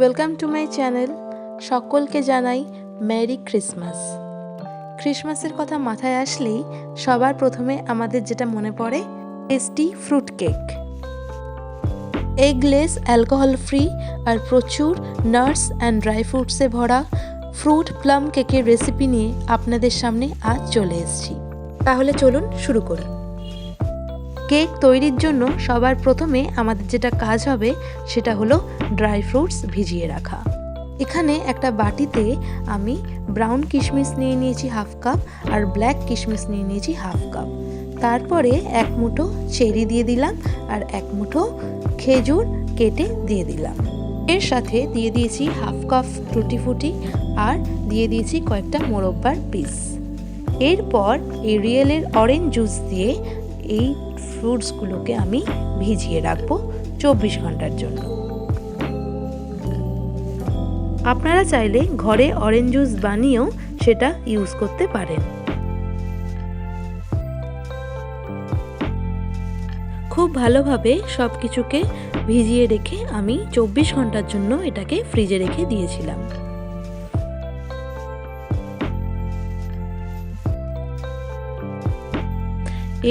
Welcome to my channel. সকলকে জানাই merry Christmas. ক্রিসমাসের কথা মাথায় আসলেই সবার প্রথমে আমাদের যেটা মনে পড়ে tasty fruit cake. Eggless, alcohol free আর প্রচুর নাটস অ্যান্ড ড্রাই ফ্রুটসে ভরা ফ্রুট প্লাম কেকের রেসিপি নিয়ে আপনাদের সামনে আজ চলে এসেছি। তাহলে চলুন শুরু করি। কেক তৈরির জন্য সবার প্রথমে আমাদের যেটা কাজ হবে সেটা হলো ড্রাই ফ্রুটস ভিজিয়ে রাখা। এখানে একটা বাটিতে আমি ব্রাউন কিশমিশ নিয়ে নিয়েছি হাফ কাপ আর ব্ল্যাক কিশমিশ নিয়ে নিয়েছি হাফ কাপ। তারপরে এক মুঠো চেরি দিয়ে দিলাম আর এক মুঠো খেজুর কেটে দিয়ে দিলাম। এর সাথে দিয়ে দিয়েছি হাফ কাপ টুটি ফুটি আর দিয়ে দিয়েছি কয়েকটা মোরব্বার পিস। এরপর এই রিয়েলের অরেঞ্জ জুস দিয়ে এই ফ্রুটসগুলোকে আমি ভিজিয়ে রাখবো 24 ঘন্টার জন্য। আপনারা চাইলে ঘরে অরেঞ্জ জুস বানিয়েও সেটা ইউজ করতে পারেন। খুব ভালোভাবে সব কিছুকে ভিজিয়ে রেখে আমি 24 ঘন্টার জন্য এটাকে ফ্রিজে রেখে দিয়েছিলাম।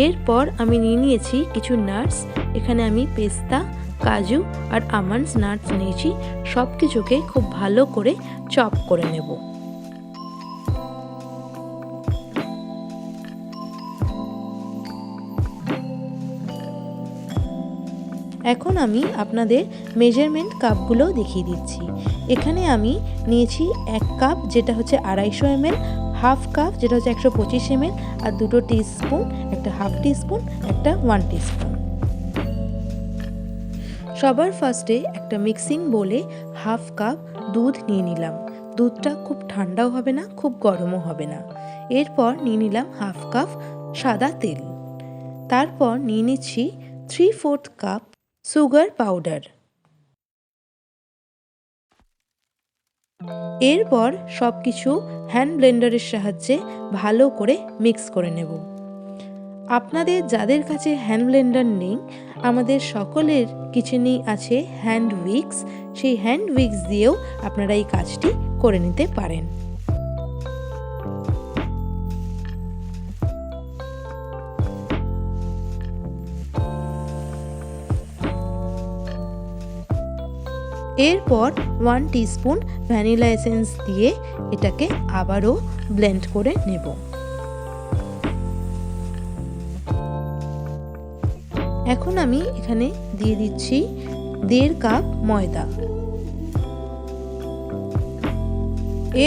এরপর আমি নিয়ে নিয়েছি কিছু নাটস। এখানে আমি পেস্তা, কাজু আর আমন্ডস নাটস নিয়েছি। সব কিছুকে খুব ভালো করে চপ করে নেব। এখন আমি আপনাদের মেজারমেন্ট কাপগুলো দেখিয়ে দিচ্ছি। এখানে আমি নিয়েছি 1 কাপ যেটা হচ্ছে 250 ml, হাফ কাপ যেটা হচ্ছে 125 ml আর 2 টিস্পুন, একটা হাফ টিস্পুন, একটা 1 টিস্পুন। সবার ফার্স্টে একটা মিক্সিং বোলে হাফ কাপ দুধ নিয়ে নিলাম। দুধটা খুব ঠান্ডাও হবে না, খুব গরমও হবে না। এরপর নিয়ে নিলাম হাফ কাপ সাদা তেল। তারপর নিয়ে নিচ্ছি 3/4 কাপ সুগার পাউডার। এরপর সব কিছু হ্যান্ড ব্লেন্ডারের সাহায্যে ভালো করে মিক্স করে নেব। আপনাদের যাদের কাছে হ্যান্ড ব্লেন্ডার নেই, আমাদের সকলের কিচেনেই আছে হ্যান্ড উইক্স। সেই হ্যান্ড উইক্স দিয়েও আপনারা এই কাজটি করে নিতে পারেন। এরপর 1 টিস্পুন ভ্যানিলা এসেন্স দিয়ে এটাকে আবারও ব্লেন্ড করে নেব। এখন আমি এখানে দিয়ে দিচ্ছি 1.5 কাপ ময়দা।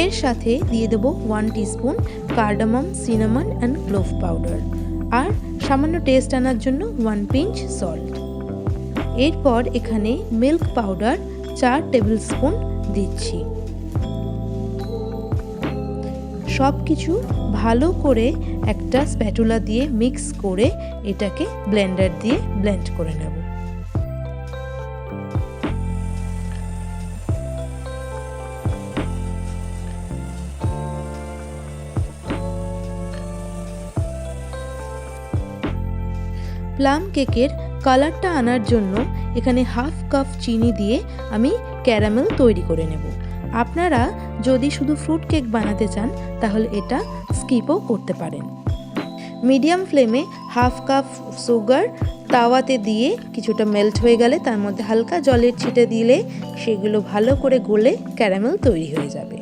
এর সাথে দিয়ে দেব 1 teaspoon cardamom, cinnamon and clove powder আর সামান্য টেস্ট আনার জন্য 1 পিঞ্চ সল্ট। এরপর এখানে মিল্ক পাউডার 4 টেবিল স্পুন দিচ্ছি। সব কিছু ভালো করে একটা স্প্যাটুলা দিয়ে মিক্স করে এটাকে ব্লেন্ডার দিয়ে ব্লেন্ড করে নেব। প্লাম কেকের কালারটা আনার জন্য এখানে হাফ কাপ চিনি দিয়ে আমি ক্যারামেল তৈরি করে নেব। আপনারা যদি শুধু ফ্রুট কেক বানাতে চান তাহলে এটা স্কিপও করতে পারেন। মিডিয়াম ফ্লেমে হাফ কাপ সুগার তাওয়াতে দিয়ে কিছুটা মেল্ট হয়ে গেলে তার মধ্যে হালকা জলের ছিটে দিলে সেগুলো ভালো করে গলে ক্যারামেল তৈরি হয়ে যাবে।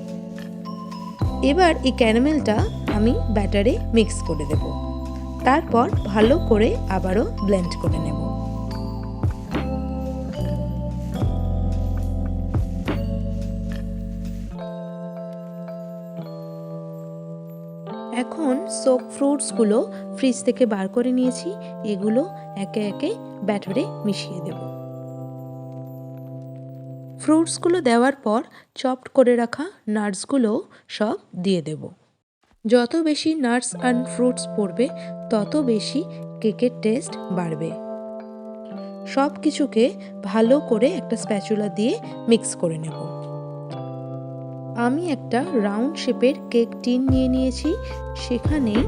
এবার এই ক্যারামেলটা আমি ব্যাটারে মিক্স করে দেব। তারপর ভালো করে আবারও ব্লেন্ড করে নেব। এখন সোক ফ্রুটসগুলো ফ্রিজ থেকে বার করে নিয়েছি। এগুলো একে একে ব্যাটারে মিশিয়ে দেব। ফ্রুটসগুলো দেওয়ার পর চপড করে রাখা নাটসগুলো সব দিয়ে দেব। যত বেশি নাটস অ্যান্ড ফ্রুটস পড়বে তত বেশি কেকের টেস্ট বাড়বে। সব কিছুকে ভালো করে একটা স্প্যাচুলা দিয়ে মিক্স করে নেব। আমি একটা রাউন্ড শেপের কেক টিন নিয়ে নিয়েছি। সেখানেই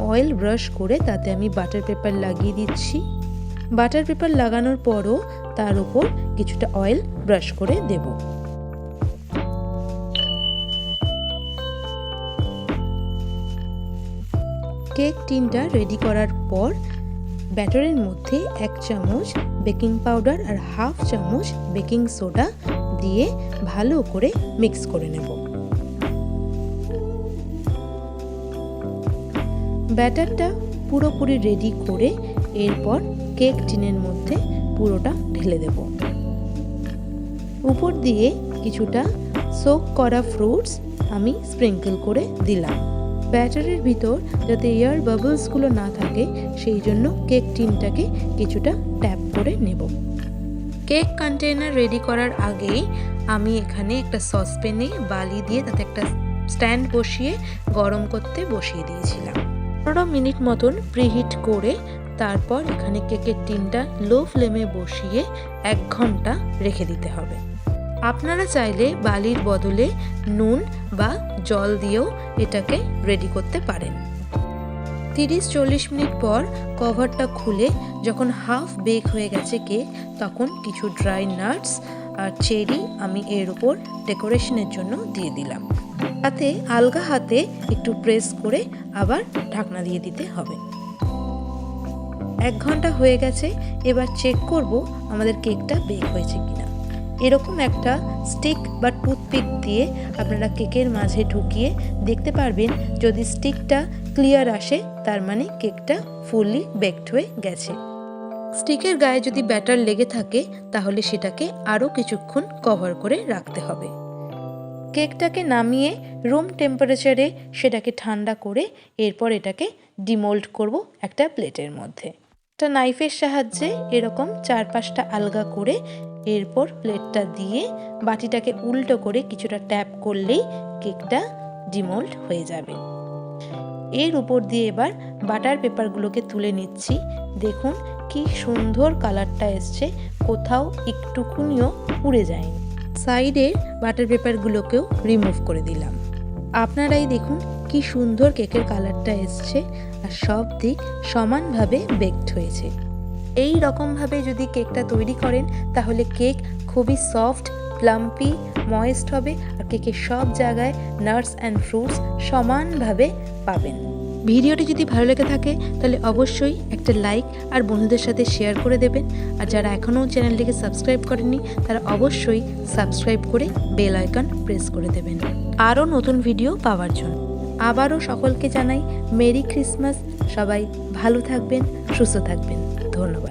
অয়েল ব্রাশ করে তাতে আমি বাটার পেপার লাগিয়ে দিচ্ছি। বাটার পেপার লাগানোর পরও তার উপর কিছুটা অয়েল ব্রাশ করে দেব। কেক টিনটা রেডি করার পর ব্যাটারের মধ্যে 1 চামচ বেকিং পাউডার আর হাফ চামচ বেকিং সোডা দিয়ে ভালো করে মিক্স করে নেব। ব্যাটারটা পুরোপুরি রেডি করে এরপর কেক টিনের মধ্যে পুরোটা ঢেলে দেব। উপর দিয়ে কিছুটা সোক করা ফ্রুটস আমি স্প্রিঙ্কল করে দিলাম। ব্যাটারের ভিতর যাতে এয়ার বাবলসগুলো না থাকে সেই জন্য কেক টিনটাকে কিছুটা ট্যাপ করে নেব। কেক কন্টেনার রেডি করার আগেই আমি এখানে একটা সসপ্যানে বালি দিয়ে তাতে একটা স্ট্যান্ড বসিয়ে গরম করতে বসিয়ে দিয়েছিলাম। 15 মিনিট মতন প্রিহিট করে তারপর এখানে কেকের টিনটা লো ফ্লেমে বসিয়ে 1 ঘন্টা রেখে দিতে হবে। আপনারা চাইলে বালির বদলে নুন বা জল দিয়েও এটাকে রেডি করতে পারেন। 30-40 মিনিট পর কভারটা খুলে যখন হাফ বেক হয়ে গেছে কেক, তখন কিছু ড্রাই নাটস আর চেরি আমি এর উপর ডেকোরেশনের জন্য দিয়ে দিলাম। তাতে আলগা হাতে একটু প্রেস করে আবার ঢাকনা দিয়ে দিতে হবে। 1 ঘন্টা হয়ে গেছে, এবার চেক করব আমাদের কেকটা বেক হয়েছে কিনা। এরকম একটা স্টিক বা টুথপিক দিয়ে আপনারা কেকের মাঝে ঢুকিয়ে দেখতে পারবেন। যদি স্টিকটা ক্লিয়ার আসে তার মানে কেকটা ফুললি বেকড হয়ে গেছে। স্টিকের গায়ে যদি ব্যাটার লেগে থাকে তাহলে সেটাকে আরও কিছুক্ষণ কভার করে রাখতে হবে। কেকটাকে নামিয়ে রুম টেম্পারেচারে সেটাকে ঠান্ডা করে এরপর এটাকে ডিমোল্ড করব একটা প্লেটের মধ্যে। একটা নাইফের সাহায্যে এরকম 4-5টা আলগা করে এরপর প্লেটটা দিয়ে বাটিটাকে উল্টো করে কিছুটা ট্যাপ করলেই কেকটা ডিমোল্ড হয়ে যাবে। এর উপর দিয়ে এবার বাটার পেপারগুলোকে তুলে নিচ্ছি। দেখুন কি সুন্দর কালারটা এসছে, কোথাও একটুকুনিও পুড়ে যায়নি। সাইডের বাটার পেপারগুলোকেও রিমুভ করে দিলাম। আপনারাই দেখুন কি সুন্দর কেকের কালারটা এসছে আর সব দিক সমানভাবে বেকড হয়েছে। এই রকমভাবে যদি কেকটা তৈরি করেন তাহলে কেক খুবই সফট, প্লাম্পি, ময়েস্ট হবে আর কেকের সব জায়গায় নাটস অ্যান্ড ফ্রুটস সমানভাবে পাবেন। ভিডিওটি যদি ভালো লেগে থাকে তাহলে অবশ্যই একটা লাইক আর বন্ধুদের সাথে শেয়ার করে দেবেন। আর যারা এখনও চ্যানেলটিকে সাবস্ক্রাইব করেননি তারা অবশ্যই সাবস্ক্রাইব করে বেল আইকন প্রেস করে দেবেন আরও নতুন ভিডিও পাওয়ার জন্য। আবারও সকলকে জানাই মেরি ক্রিসমাস। সবাই ভালো থাকবেন, সুস্থ থাকবেন। ধন্যবাদ।